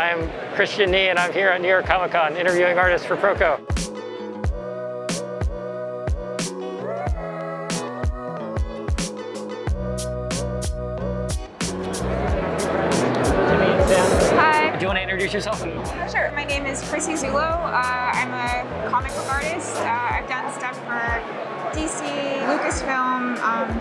I'm Christian Nee, and I'm here at New York Comic Con interviewing artists for Proko. Hi. Do you want to introduce yourself? Sure. My name is Chrissy Zulo. I'm a comic book artist. I've done stuff for DC, Lucasfilm,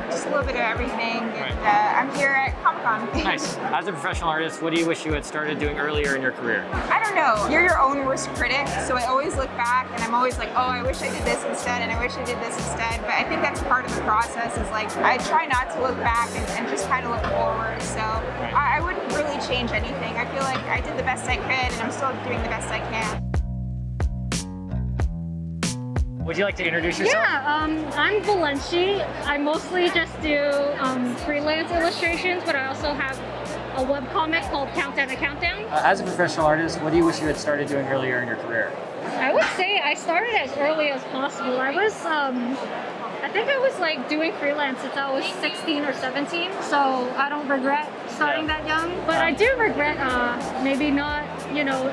just a little bit of everything. And I'm here at Comic-Con. Nice. As a professional artist, what do you wish you had started doing earlier in your career? I don't know. You're your own worst critic, so I always look back and I'm always like, oh, I wish I did this instead, and I wish I did this instead. But I think that's part of the process is like, I try not to look back and just kind of look forward. So I wouldn't really change anything. I feel like I did the best I could and I'm still doing the best I can. Would you like to introduce yourself? Yeah, I'm Valenci. I mostly just do freelance illustrations, but I also have a webcomic called Countdown to Countdown. As a professional artist, what do you wish you had started doing earlier in your career? I would say I started as early as possible. I think I was like doing freelance since I was 16 or 17, so I don't regret starting that young. But I do regret maybe not,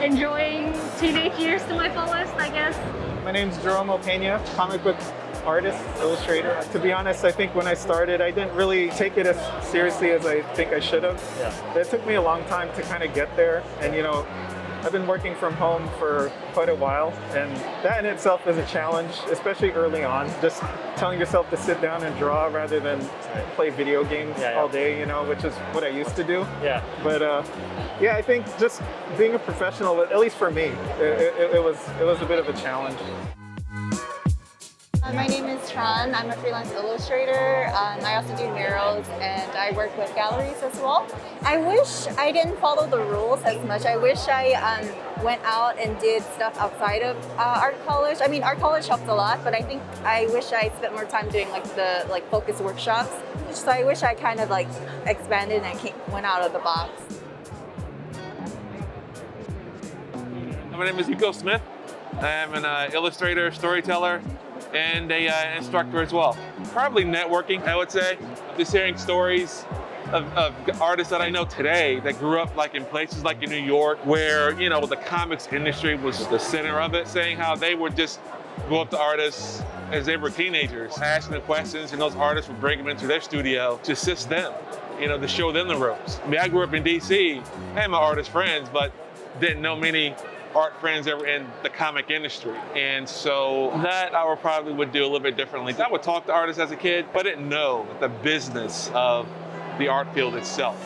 enjoying teenage years to my fullest, I guess. My name's Jerome Opeña, comic book artist, illustrator. To be honest, I think when I started, I didn't really take it as seriously as I think I should have. Yeah. It took me a long time to kind of get there. And I've been working from home for quite a while, and that in itself is a challenge, especially early on. Just telling yourself to sit down and draw rather than play video games all day, which is what I used to do. Yeah. But I think just being a professional, at least for me, it was a bit of a challenge. My name is Tran. I'm a freelance illustrator. I also do murals and I work with galleries as well. I wish I didn't follow the rules as much. I wish I went out and did stuff outside of art college. I mean, art college helped a lot, but I wish I spent more time doing the focus workshops. So I wish I kind of expanded and went out of the box. My name is Hugo Smith. I'm an illustrator, storyteller, and a instructor as well. Probably networking, I would say. Just hearing stories of artists that I know today that grew up in places like in New York where, the comics industry was the center of it, saying how they would just go up to artists as they were teenagers, asking them questions, and those artists would bring them into their studio to assist them, to show them the ropes. I mean, I grew up in DC, I had my artist friends, but didn't know many art friends that were in the comic industry. And so that I probably would do a little bit differently. I would talk to artists as a kid, but I didn't know the business of the art field itself.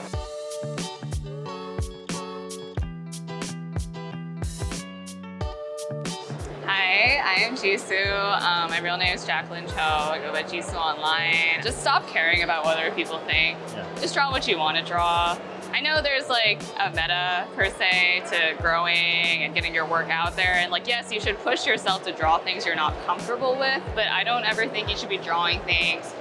Hi, I am Jisoo. My real name is Jacqueline Cho. I go by Jisoo online. Just stop caring about what other people think. Just draw what you want to draw. I know there's a meta per se to growing and getting your work out there, and yes, you should push yourself to draw things you're not comfortable with, but I don't ever think you should be drawing things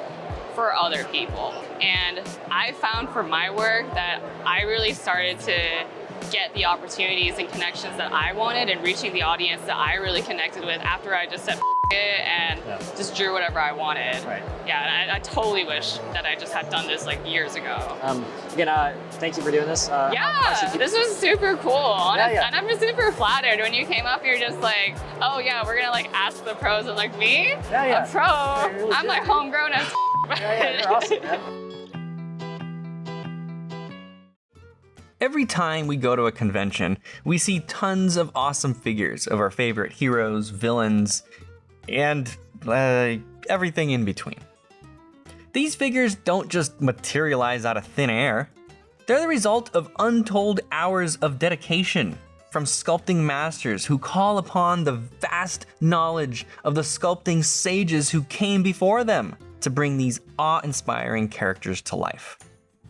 for other people. And I found for my work that I really started to get the opportunities and connections that I wanted and reaching the audience that I really connected with after I just said it and just drew whatever I wanted. Right. Yeah, and I totally wish that I just had done this years ago. Again, thank you for doing this. This was super cool. And I'm super flattered when you came up. You're just oh yeah, we're gonna ask the pros, and me, a pro. I'm homegrown as. You're awesome, man. Every time we go to a convention, we see tons of awesome figures of our favorite heroes, villains, and everything in between. These figures don't just materialize out of thin air. They're the result of untold hours of dedication from sculpting masters who call upon the vast knowledge of the sculpting sages who came before them to bring these awe-inspiring characters to life.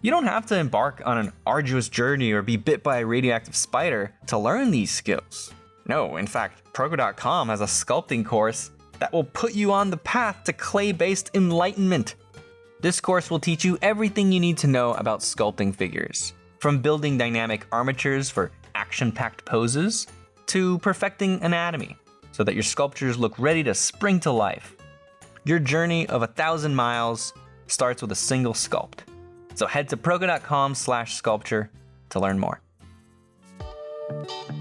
You don't have to embark on an arduous journey or be bit by a radioactive spider to learn these skills. No, in fact, Proko.com has a sculpting course that will put you on the path to clay-based enlightenment. This course will teach you everything you need to know about sculpting figures, from building dynamic armatures for action-packed poses, to perfecting anatomy, so that your sculptures look ready to spring to life. Your journey of 1,000 miles starts with a single sculpt. So head to Proko.com/sculpture to learn more. Bye.